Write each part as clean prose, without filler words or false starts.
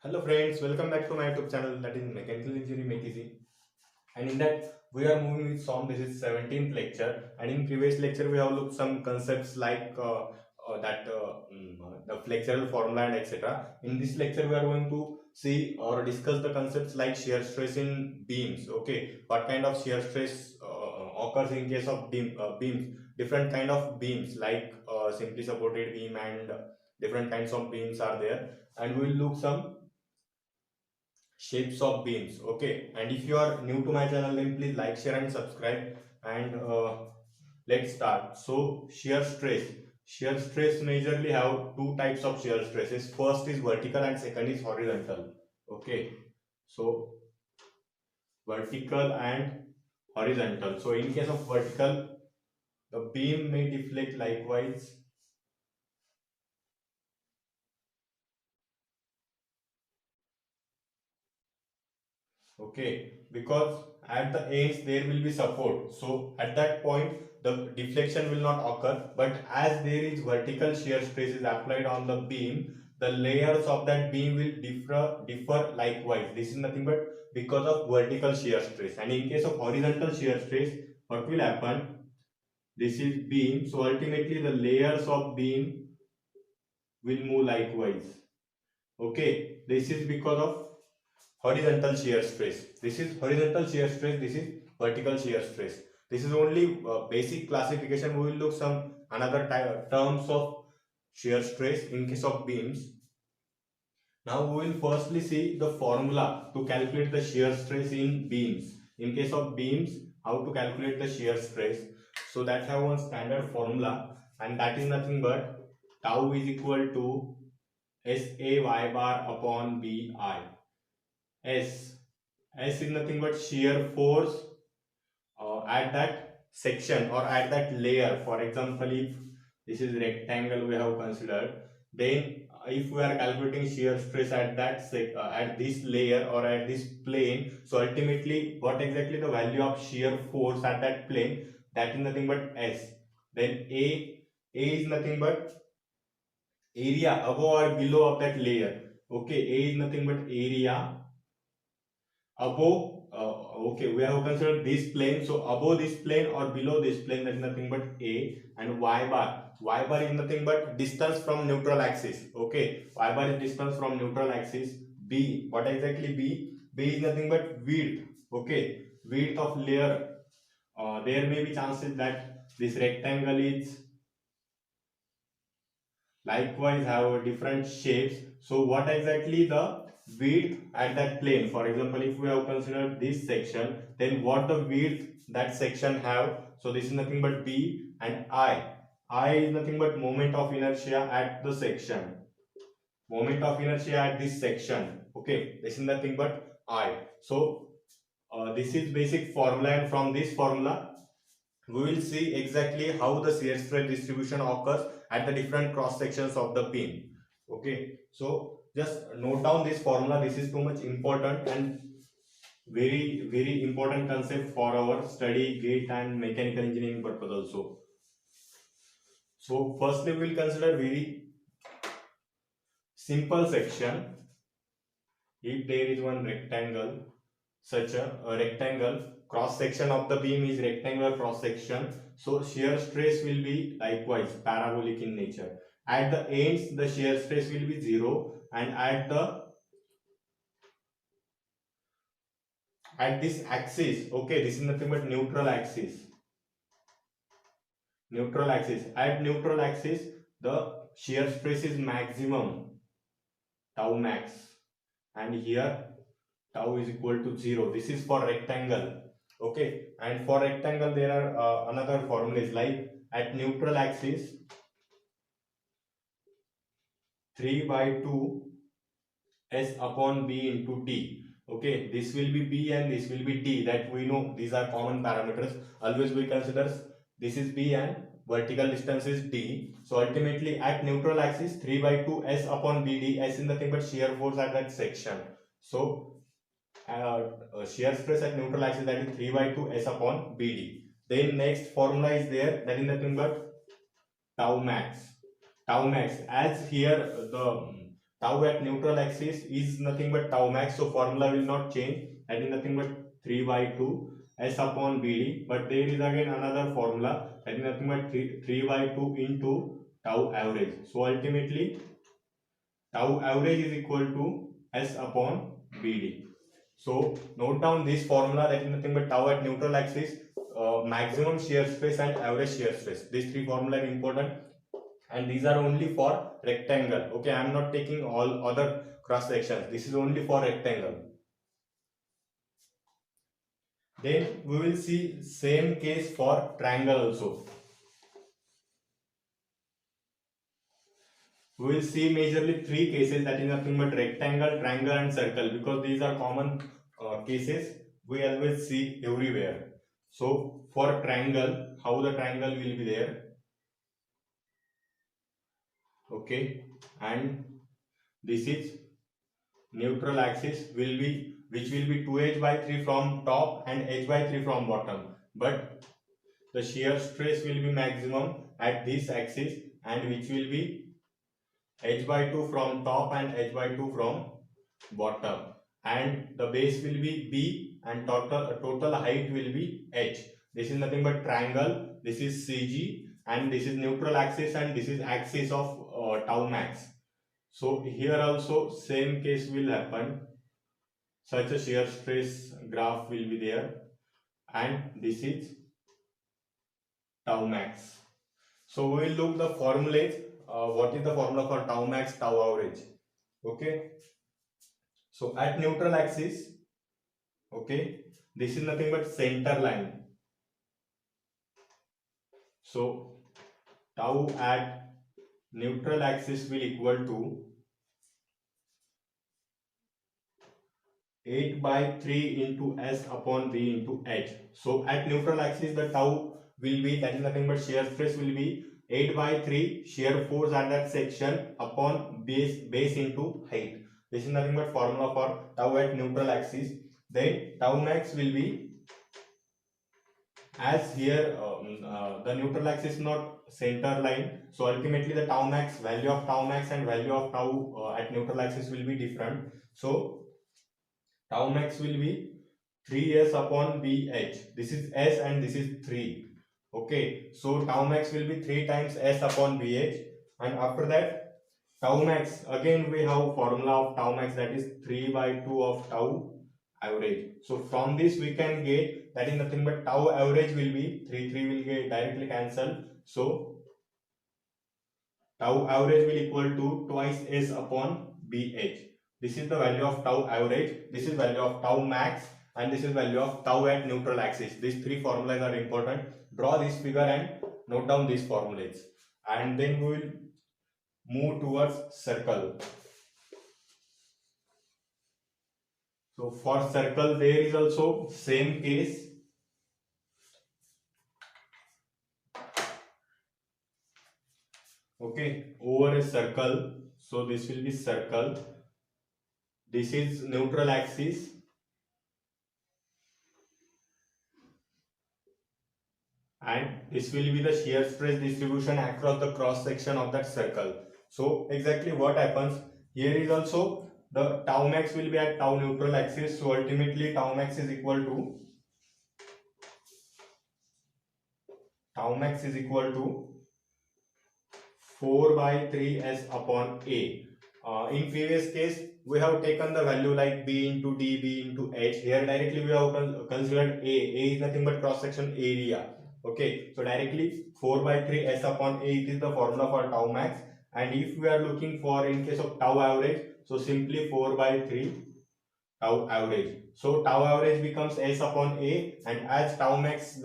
Hello friends, welcome back to my YouTube channel, that is Mechanical Engineering Make Easy. And in that we are moving with SOM. This is 17th lecture, and in previous lecture we have looked some concepts like the flexural formula and etc. In this lecture we are going to see or discuss the concepts like shear stress in beams. Okay, what kind of shear stress occurs in case of beams, different kind of beams like simply supported beam and different kinds of beams are there, and we will look some shapes of beams. Okay, and if you are new to my channel, then please like, share and subscribe. And let's start. So shear stress majorly have two types of shear stresses. First is vertical and second is horizontal. Okay, so vertical and horizontal. So in case of vertical, the beam may deflect likewise. Okay, because at the ends there will be support, so at that point the deflection will not occur. But as there is vertical shear stress is applied on the beam, the layers of that beam will differ likewise. This is nothing but because of vertical shear stress. And in case of horizontal shear stress, what will happen? This is beam, so ultimately the layers of beam will move likewise. Okay, this is because of horizontal shear stress. This is horizontal shear stress, this is vertical shear stress. This is only basic classification. We will look some another terms of shear stress in case of beams. Now we will firstly see the formula to calculate the shear stress in beams. In case of beams, how to calculate the shear stress. So that have one standard formula, and that is nothing but tau is equal to SA y bar upon Bi. S. S is nothing but shear force at that section or at that layer. For example, if this is rectangle we have considered, then if we are calculating shear stress at that at this layer or at this plane, so ultimately what exactly the value of shear force at that plane, that is nothing but S. Then A is nothing but area above or below of that layer. Okay, A is nothing but area above. Okay, we have considered this plane, so above this plane or below this plane, that is nothing but A. And y bar is nothing but distance from neutral axis. Okay, y bar is distance from neutral axis. B, what exactly B is nothing but width. Okay, width of layer. There may be chances that this rectangle is likewise have different shapes. So what exactly the width at that plane? For example, if we have considered this section, then what the width that section have? So this is nothing but B. And I is nothing but moment of inertia at the section. Moment of inertia at this section. Okay, this is nothing but I. So this is basic formula, and from this formula we will see exactly how the shear stress distribution occurs at the different cross sections of the beam. Okay, so just note down this formula. This is too much important and very important concept for our study, gate and mechanical engineering purpose also. So firstly we will consider very simple section. If there is one rectangle, such a rectangle, cross section of the beam is rectangular cross section, so shear stress will be likewise parabolic in nature. At the ends the shear stress will be zero, and at this axis, okay, this is nothing but neutral axis. At neutral axis the shear stress is maximum, tau max, and here tau is equal to 0. This is for rectangle. Okay, and for rectangle there are another formulas like at neutral axis 3 by 2 S upon B into T. Okay, this will be B and this will be T, that we know these are common parameters. Always we consider this is B and vertical distance is D. So ultimately at neutral axis 3 by 2 S upon BD. S is nothing but shear force at that section. So shear stress at neutral axis, that is 3 by 2 S upon BD. Then next formula is there, that is nothing but tau max. As here the tau at neutral axis is nothing but tau max, so formula will not change. That is nothing but 3 by 2 S upon BD, but there is again another formula, that is nothing but 3 by 2 into tau average. So ultimately tau average is equal to S upon BD. So note down this formula, that is nothing but tau at neutral axis, maximum shear stress and average shear stress. These three formula are important, and these are only for rectangle. Okay, I am not taking all other cross sections. This is only for rectangle. Then we will see same case for triangle also. We will see majorly three cases, that is nothing but rectangle, triangle and circle, because these are common cases we always see everywhere. So for triangle, how the triangle will be there. Okay, and this is neutral axis will be, which will be 2h by 3 from top and h by 3 from bottom, but the shear stress will be maximum at this axis, and which will be h by 2 from top and h by 2 from bottom, and the base will be b, and total height will be h. This is nothing but triangle, this is CG, and this is neutral axis, and this is axis of tau max. So here also same case will happen. Such a shear stress graph will be there, and this is tau max. So we will look the formulas. What is the formula for tau max, tau average? Okay. So at neutral axis, okay, this is nothing but center line. So tau at neutral axis will equal to 8 by 3 into S upon B into H. So at neutral axis the tau will be, that is nothing but shear stress will be 8 by 3 shear force at that section upon base into height. This is nothing but formula for tau at neutral axis. Then tau max will be, as here the neutral axis is not center line, so ultimately the tau max, value of tau max and value of tau at neutral axis will be different. So tau max will be 3s upon bh. This is s and this is 3. Okay, so tau max will be 3 times s upon bh, and after that tau max, again we have formula of tau max, that is 3 by 2 of tau average. So from this we can get, that is nothing but tau average will be 3 will get directly cancelled. So tau average will equal to twice s upon bh. This is the value of tau average, this is value of tau max, and this is value of tau at neutral axis. These three formulas are important. Draw this figure and note down these formulas, and then we will move towards circle. So for circle there is also same case. Okay, over a circle, so this will be circle, this is neutral axis, and this will be the shear stress distribution across the cross section of that circle. So exactly what happens here is also the tau max will be at tau neutral axis, so ultimately tau max is equal to 4 by 3 s upon a. In previous case we have taken the value like b into d, b into h. Here directly we have considered a. A is nothing but cross section area. Okay, so directly 4 by 3 s upon a, it is the formula for tau max. And if we are looking for in case of tau average, so simply 4 by 3 tau average. So tau average becomes s upon a, and as tau max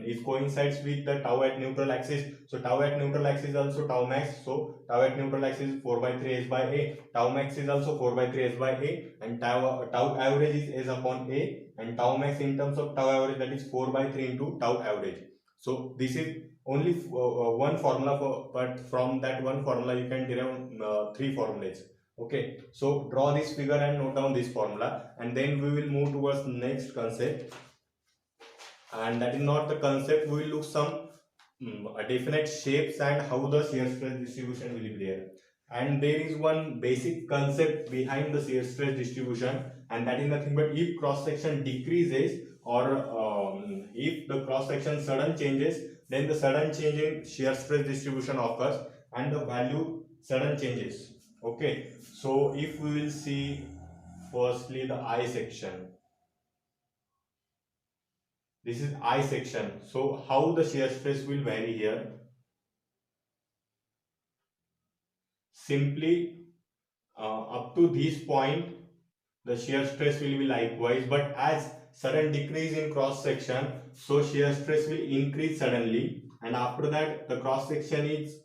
is coincides with the tau at neutral axis, so tau at neutral axis is also tau max. So tau at neutral axis is 4 by 3 s by a, tau max is also 4 by 3 s by a, and tau average is s upon a, and tau max in terms of tau average, that is 4 by 3 into tau average. So this is only one formula for, but from that one formula you can derive three formulas. Okay, so draw this figure and note down this formula, and then we will move towards the next concept, and that is not the concept, we will look some definite shapes and how the shear stress distribution will be there. And there is one basic concept behind the shear stress distribution, and that is nothing but if cross section decreases or if the cross section sudden changes, then the sudden change in shear stress distribution occurs and the value sudden changes. Okay, so if we will see firstly the I section, this is I section. So how the shear stress will vary here? Simply up to this point the shear stress will be likewise, but as sudden decrease in cross section, so shear stress will increase suddenly, and after that the cross section is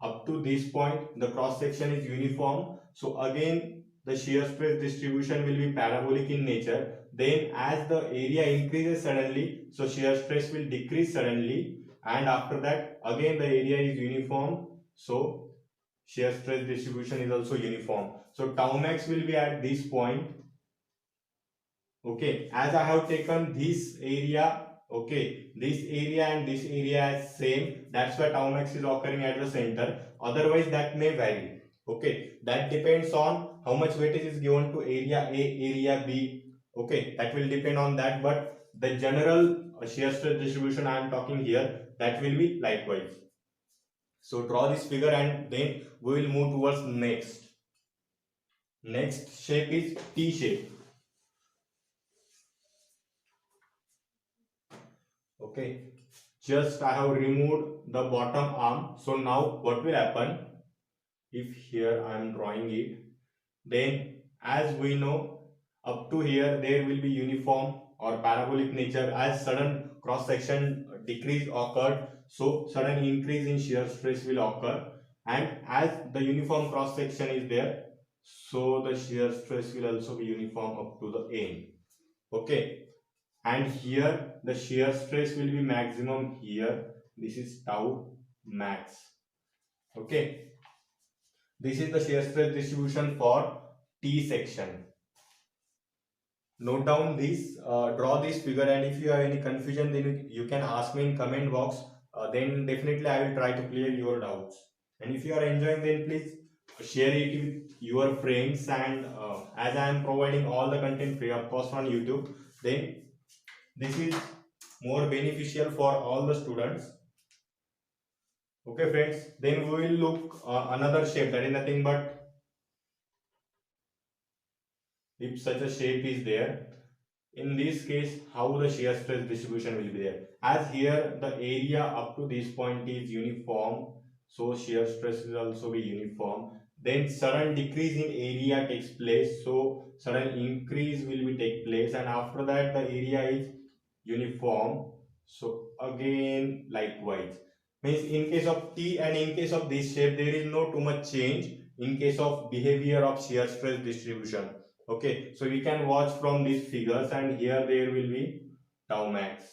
up to this point, the cross section is uniform, so again the shear stress distribution will be parabolic in nature. Then as the area increases suddenly, so shear stress will decrease suddenly, and after that again the area is uniform, so shear stress distribution is also uniform. So tau max will be at this point. Okay, as I have taken this area, okay, this area and this area as same, that's why tau max is occurring at the center. Otherwise that may vary. Okay, that depends on how much weightage is given to area A, area B. Okay, that will depend on that, but the general shear stress distribution I am talking here, that will be likewise. So draw this figure and then we will move towards next. Next shape is T shape. Okay, just I have removed the bottom arm. So now what will happen if here I am drawing it? Then as we know, up to here there will be uniform or parabolic nature. As sudden cross section decrease occurred, so sudden increase in shear stress will occur, and as the uniform cross section is there, so the shear stress will also be uniform up to the end. Okay, and here the shear stress will be maximum here. This is tau max. Okay, this is the shear stress distribution for T section. Note down this, draw this figure, and if you have any confusion then you can ask me in comment box, then definitely I will try to clear your doubts. And if you are enjoying, then please share it with your friends, and as I am providing all the content free of cost on YouTube, then this is more beneficial for all the students. Okay friends, then we will look another shape, that is nothing but if such a shape is there. In this case, how the shear stress distribution will be there? As here the area up to this point is uniform, so shear stress will also be uniform. Then sudden decrease in area takes place, so sudden increase will be take place, and after that the area is uniform, so again likewise. Means in case of T and in case of this shape there is no too much change in case of behavior of shear stress distribution. Okay, so we can watch from these figures, and here there will be tau max.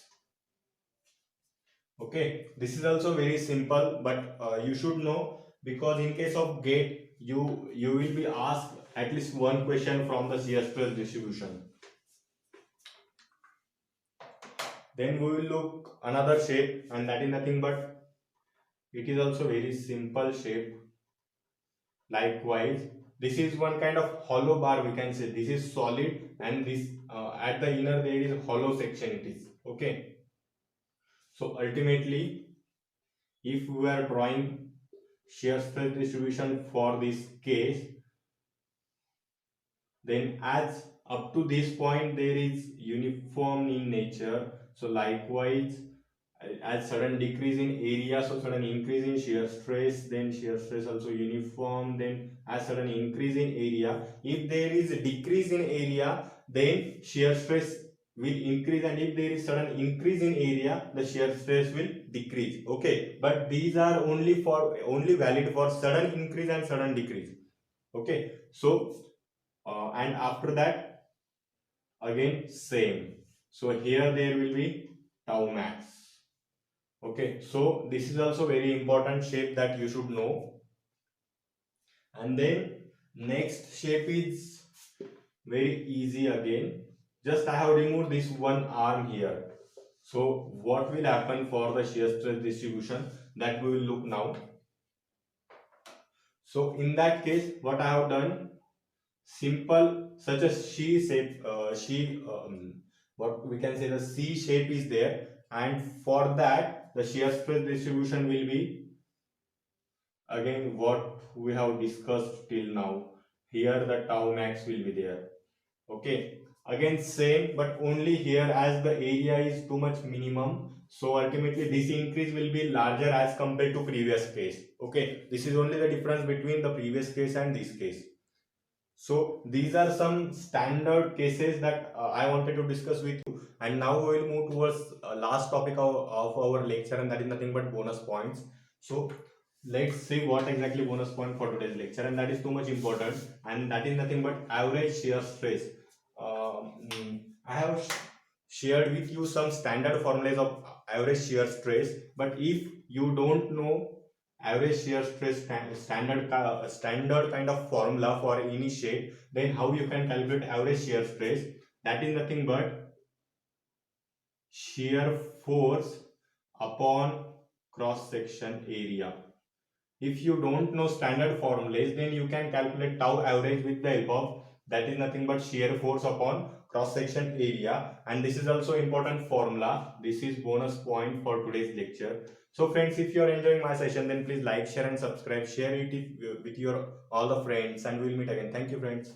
Okay, this is also very simple, but you should know, because in case of GATE you will be asked at least one question from the shear stress distribution. Then we will look another shape, and that is nothing but it is also very simple shape. Likewise, this is one kind of hollow bar, we can say. This is solid, and this at the inner there is a hollow section it is. Okay, so ultimately if we are drawing shear stress distribution for this case, then as up to this point there is uniform in nature, so likewise as sudden decrease in area, so sudden increase in shear stress, then shear stress also uniform. Then as sudden increase in area, if there is a decrease in area, then shear stress will increase, and if there is sudden increase in area, the shear stress will decrease. Okay, but these are only valid for sudden increase and sudden decrease. Okay, so and after that again same, so here there will be tau max. Okay, so this is also very important shape that you should know. And then next shape is very easy again. Just I have removed this one arm here. So what will happen for the shear stress distribution, that we will look now. So in that case, what I have done, simple such a she shape, what we can say, the C shape is there, and for that the shear stress distribution will be again what we have discussed till now. Here the tau max will be there. Okay, again same, but only here as the area is too much minimum, so ultimately this increase will be larger as compared to previous case. Okay, this is only the difference between the previous case and this case. So these are some standard cases that I wanted to discuss with you, and now we will move towards last topic of our lecture, and that is nothing but bonus points. So let's see what exactly bonus point for today's lecture, and that is too much important, and that is nothing but average shear stress. I have shared with you some standard formulas of average shear stress, but if you don't know average shear stress standard kind of formula for any shape, then how you can calculate average shear stress? That is nothing but shear force upon cross section area. If you don't know standard formulas, then you can calculate tau average with the help of, that is nothing but shear force upon cross section area, and this is also important formula. This is bonus point for today's lecture. So friends, if you are enjoying my session, then please like, share and subscribe. Share it with your all the friends, and we'll meet again. Thank you friends.